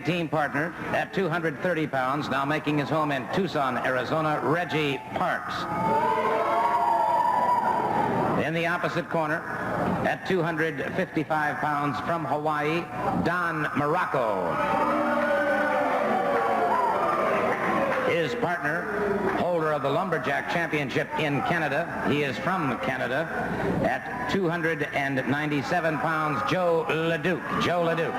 team partner at 230 pounds, now making his home in Tucson, Arizona, Reggie Parks. In the opposite corner, at 255 pounds from Hawaii, Don Morocco. His partner, holder of the Lumberjack Championship in Canada, he is from Canada, at 297 pounds, Joe LeDuc. Joe LeDuc.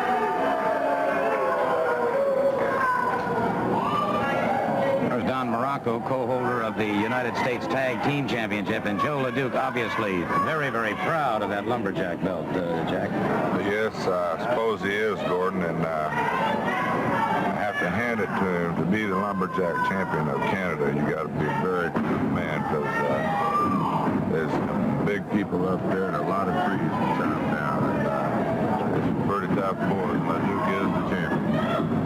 There's Don Morocco, co-holder of the United States Tag Team Championship, and Joe LeDuc, obviously very, very proud of that Lumberjack belt, Jack. Yes, I suppose he is, Gordon, and I have to hand it to him. To be the Lumberjack champion of Canada, you got to be a very good man, because there's some big people up there and a lot of trees to chop down, and it's pretty tough for him. LeDuc is the champion.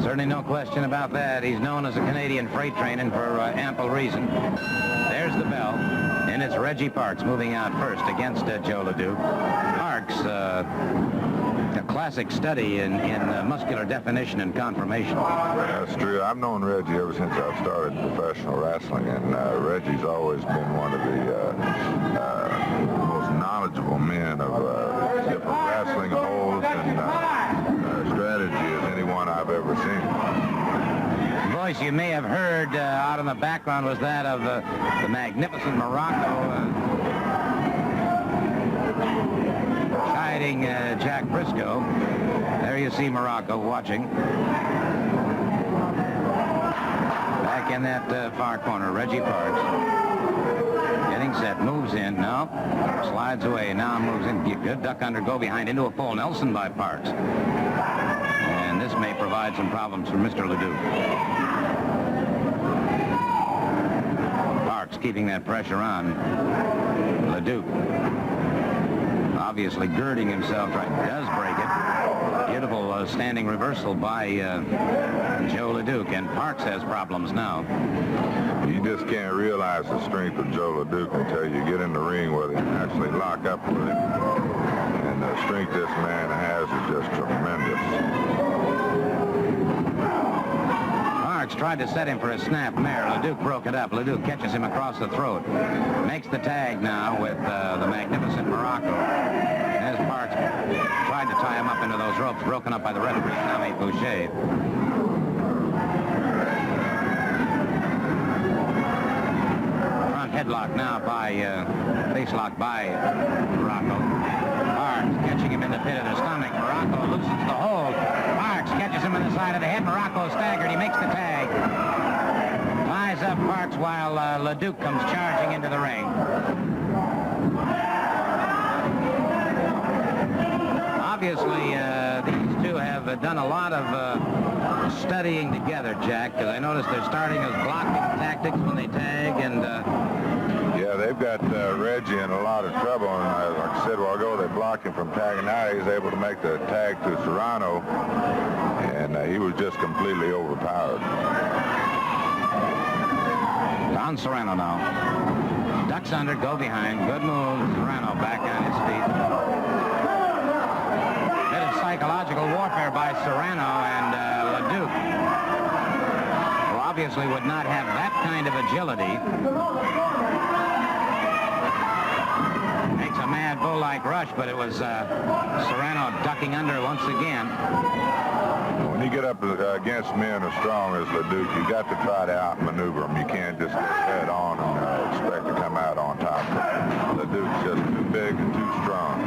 Certainly no question about that. He's known as a Canadian freight train, and for ample reason. There's the bell, and it's Reggie Parks moving out first against Joe LeDuc. Parks, a classic study in muscular definition and conformation. That's true. I've known Reggie ever since I started professional wrestling, and Reggie's always been one of the most knowledgeable men of different wrestling holds and strategy as anyone I've ever seen. The voice you may have heard out in the background was that of the magnificent Morocco guiding Jack Briscoe. There you see Morocco watching. Back in that far corner, Reggie Parks. Getting set, moves in, no, slides away, now moves in. Good duck under, go behind, into a full Nelson by Parks. And this may provide some problems for Mr. LeDuc. Parks keeping that pressure on LeDuc. Obviously girding himself right, does break it. Beautiful standing reversal by Joe LeDuc, and Parks has problems now. You just can't realize the strength of Joe LeDuc until you get in the ring where they actually lock up with him. And the strength this man has is just tremendous. Parks tried to set him for a snap mare. LeDuc broke it up. LeDuc catches him across the throat. Makes the tag now with the magnificent Morocco. As Parks tried to tie him up into those ropes, broken up by the referee, Tommy Boucher. Front headlock now by, face lock by Morocco. Parks catching him in the pit of the stomach. Morocco loosens the hold. Parks catches him in the side of the head. Morocco staggered. He makes the tag. Ties up Parks while LeDuc comes charging into the ring. Obviously, these two have done a lot of studying together, Jack, because I noticed they're starting as blocking tactics when they tag, and yeah, they've got Reggie in a lot of trouble, and like I said a while ago, they blocked him from tagging out. He was able to make the tag to Serrano, and he was just completely overpowered. Don Serrano now. Ducks under, go behind. Good move. Serrano back on his feet. Bit of psychological warfare by Serrano, and LeDuc, who obviously would not have that kind of agility, makes a mad bull-like rush, but it was Serrano ducking under once again. When you get up against men as strong as LeDuc, you got to try to outmaneuver them. You can't just get head on and expect to come out on top. LeDuc's just too big and too strong.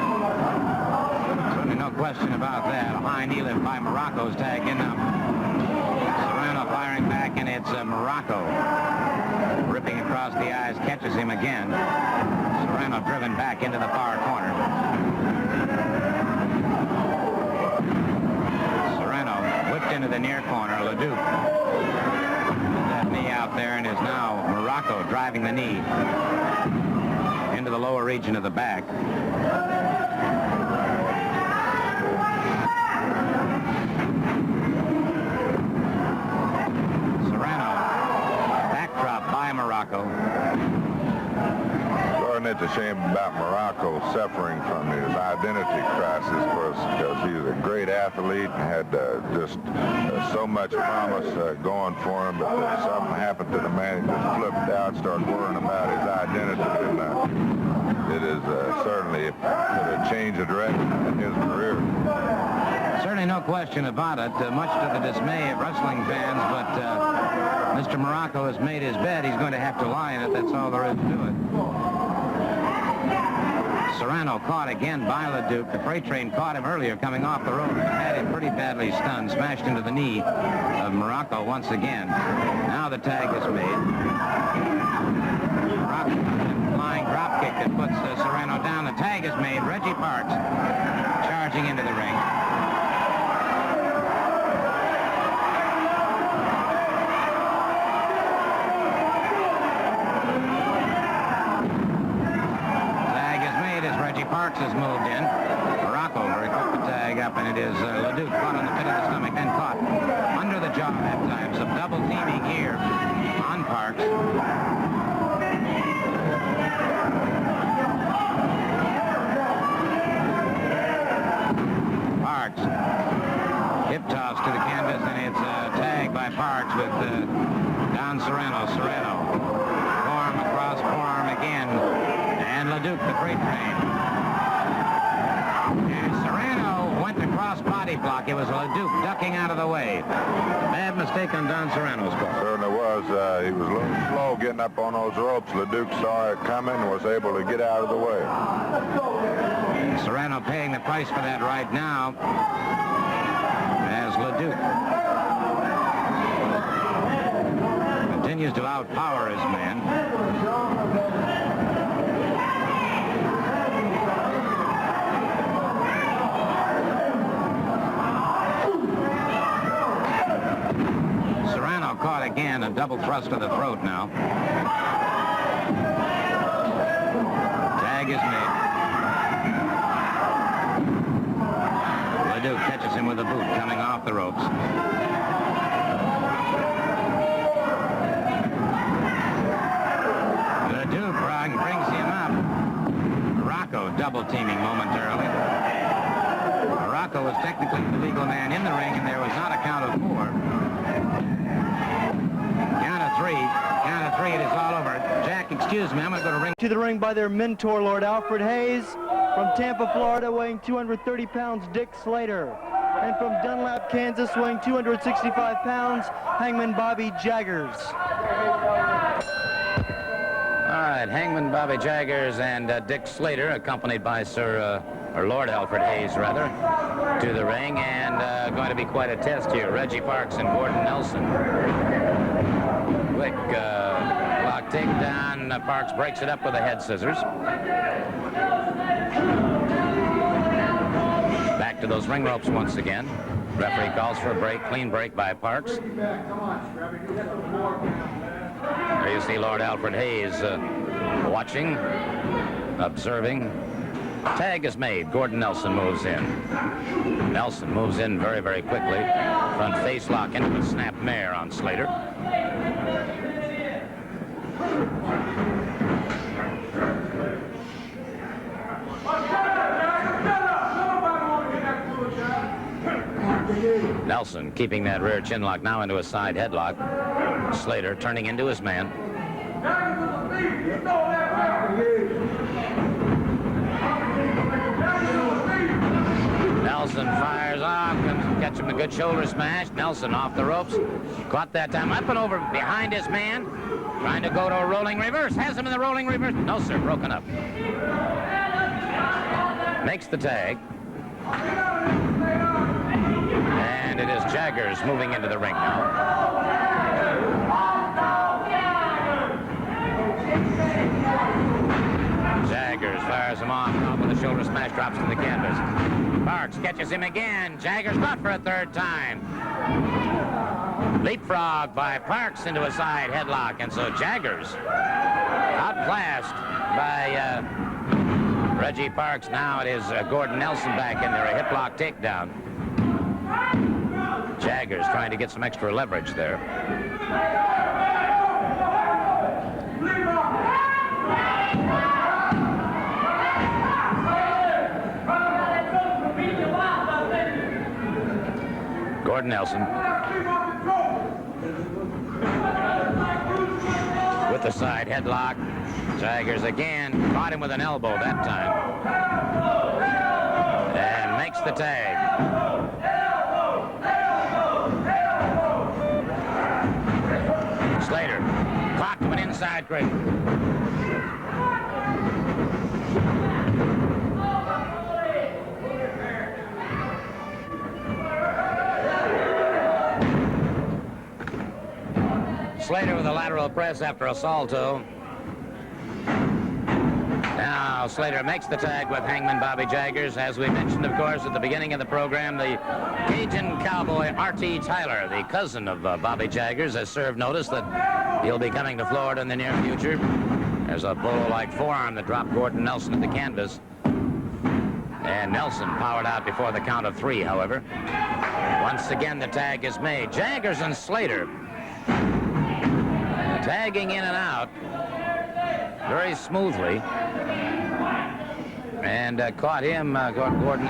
Certainly no question about that. A high knee lift by Morocco's tag in. Serrano firing back, and it's Morocco ripping across the eyes, catches him again. Serrano driven back into the far corner. Serrano whipped into the near corner. LeDuc that knee out there, and is now Morocco driving the knee into the lower region of the back. Serrano, backdrop by Morocco. Gordon, it's a shame about Morocco suffering from his identity crisis, because he's a great athlete and had just so much promise going for him, but something happened to the man. He just flipped out, started worrying about his identity, and it is certainly a change of direction in his career. Certainly no question about it, much to the dismay of wrestling fans, but Mr. Morocco has made his bed. He's going to have to lie in it. That's all there is to it. Serrano caught again by LeDuc. The freight train caught him earlier coming off the rope and had him pretty badly stunned, smashed into the knee of Morocco once again. Now the tag is made. Morocco, flying drop kick that puts Serrano down. The tag is made. Reggie Parks charging into the ring. Parks has moved in. Morocco very quick to tag up, and it is LeDuc caught on the pit of the stomach, then caught under the jaw that time. Some double teaming here on Parks. Parks. Hip toss to the canvas, and it's a tag by Parks with Don Serrano. Forearm across forearm again. And LeDuc, the freight train. Serrano went across body block. It was LeDuc ducking out of the way. Bad mistake on Don Serrano's part. Certainly was. He was a little slow getting up on those ropes. LeDuc saw it coming and was able to get out of the way. Serrano paying the price for that right now as LeDuc continues to outpower his man. Caught again, a double thrust to the throat now. Tag is made. LeDuc catches him with a boot coming off the ropes. LeDuc brings him up. Morocco double teaming momentarily. Morocco was technically the legal man in the ring, and there was not a count of 4. Count of three, it is all over. Jack, excuse me, I'm going to go to ring. To the ring by their mentor, Lord Alfred Hayes. From Tampa, Florida, weighing 230 pounds, Dick Slater. And from Dunlap, Kansas, weighing 265 pounds, Hangman Bobby Jaggers. All right, Hangman Bobby Jaggers and Dick Slater, accompanied by Lord Alfred Hayes, rather, to the ring. And going to be quite a test here. Reggie Parks and Gordon Nelson. Quick block takedown. Parks breaks it up with the head scissors. Back to those ring ropes once again. Referee calls for a break. Clean break by Parks. There you see Lord Alfred Hayes watching, observing. Tag is made. Gordon Nelson moves in. Nelson moves in very, very quickly. Front face lock into the snap mare on Slater. Nelson keeping that rear chin lock now into a side headlock. Slater turning into his man. Nelson fires off, catch him a good shoulder smash. Nelson off the ropes. Caught that time up and over behind his man. Trying to go to a rolling reverse. Has him in the rolling reverse. No, sir, broken up. Makes the tag. And it is Jaggers moving into the ring now. Jaggers fires him off with a shoulder smash, drops to the canvas. Parks catches him again. Jaggers caught for a third time. Leapfrog by Parks into a side headlock, and so Jaggers outclassed by Reggie Parks. Now it is Gordon Nelson back in there, a hip lock takedown. Jaggers trying to get some extra leverage there. Gordon Nelson. With the side headlock. Jaggers again caught him with an elbow that time. And makes the tag. Slater caught to an inside grip. Slater with a lateral press after a salto. Now Slater makes the tag with Hangman Bobby Jaggers. As we mentioned, of course, at the beginning of the program, the Cajun cowboy R.T. Tyler, the cousin of Bobby Jaggers, has served notice that he'll be coming to Florida in the near future. There's a bolo-like forearm that dropped Gordon Nelson at the canvas. And Nelson powered out before the count of 3, however. Once again, the tag is made. Jaggers and Slater tagging in and out very smoothly. And caught him, Gordon.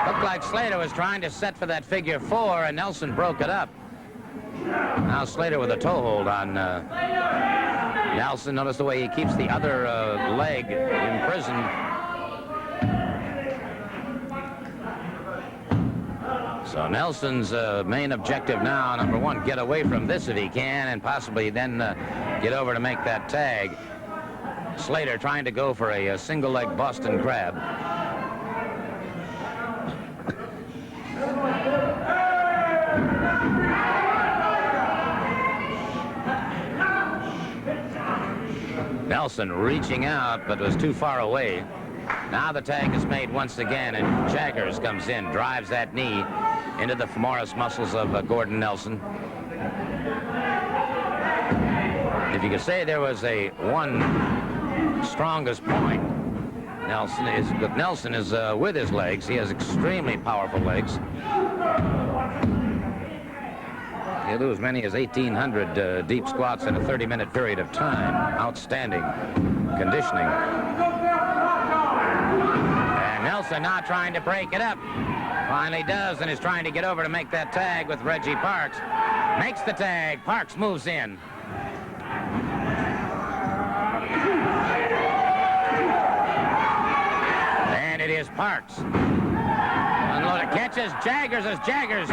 Looked like Slater was trying to set for that figure 4, and Nelson broke it up. Now Slater with a toe hold on Nelson. Notice the way he keeps the other leg imprisoned. So Nelson's main objective now, number 1, get away from this if he can, and possibly then get over to make that tag. Slater trying to go for a single leg Boston Crab. Nelson reaching out, but was too far away. Now the tag is made once again, and Jaggers comes in, drives that knee into the femoris muscles of Gordon Nelson. If you could say there was a one strongest point, Nelson is with his legs. He has extremely powerful legs. He'll do as many as 1,800 deep squats in a 30-minute period of time. Outstanding conditioning. And Nelson now trying to break it up. Finally does, and is trying to get over to make that tag with Reggie Parks. Makes the tag. Parks moves in. And it is Parks. Unloaded. Catches Jaggers as Jaggers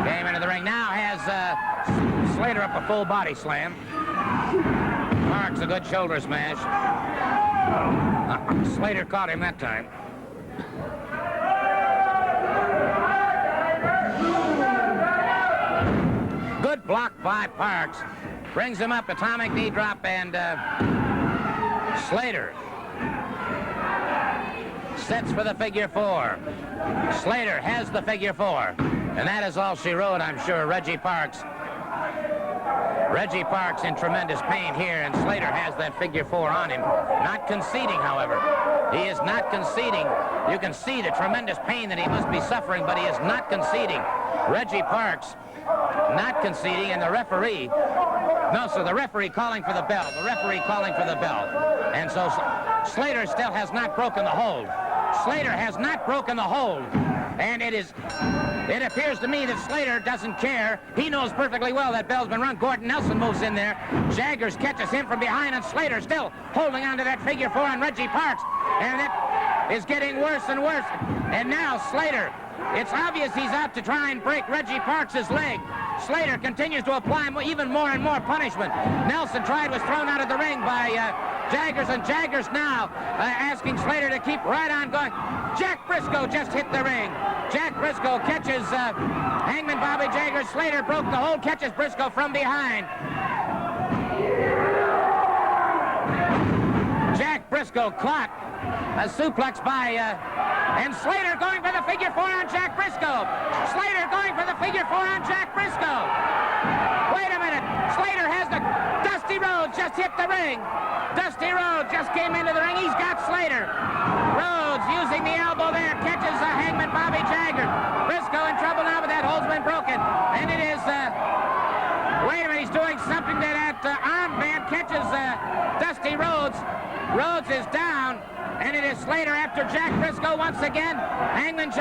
came into the ring. Now has Slater up a full body slam. Parks a good shoulder smash. Slater caught him that time. Good block by Parks. Brings him up, atomic knee drop, and Slater sets for the figure 4. Slater has the figure 4. And that is all she wrote, I'm sure. Reggie Parks in tremendous pain here, and Slater has that figure 4 on him. Not conceding, however. He is not conceding. You can see the tremendous pain that he must be suffering, but he is not conceding. Reggie Parks not conceding, and the referee, the referee calling for the bell. The referee calling for the bell. And so Slater still has not broken the hold. Slater has not broken the hold. And it appears to me that Slater doesn't care. He knows perfectly well that bell's been rung. Gordon Nelson moves in there. Jaggers catches him from behind, and Slater still holding on to that figure 4 on Reggie Parks. And it is getting worse and worse. And now Slater, it's obvious he's out to try and break Reggie Parks' leg. Slater continues to apply even more and more punishment. Nelson was thrown out of the ring by Jaggers, and Jaggers now asking Slater to keep right on going. Jack Briscoe just hit the ring. Jack Briscoe catches Hangman Bobby Jaggers. Slater broke the hold, catches Briscoe from behind. Jack Briscoe caught a suplex by, and Slater going for the figure 4 on Jack Briscoe. Slater going for the figure 4 on Jack Briscoe. Wait a minute. Slater has the... Dusty Rhodes just hit the ring. Dusty Rhodes just came into the ring. He's got Slater. Rhodes using the elbow there. Catches Hangman Bobby Jaggers. Briscoe in trouble now, but that hold's been broken. And it is... wait a minute. He's doing something to that armband. Catches Dusty Rhodes. Rhodes is down. And it is Slater after Jack Briscoe once again. Hangman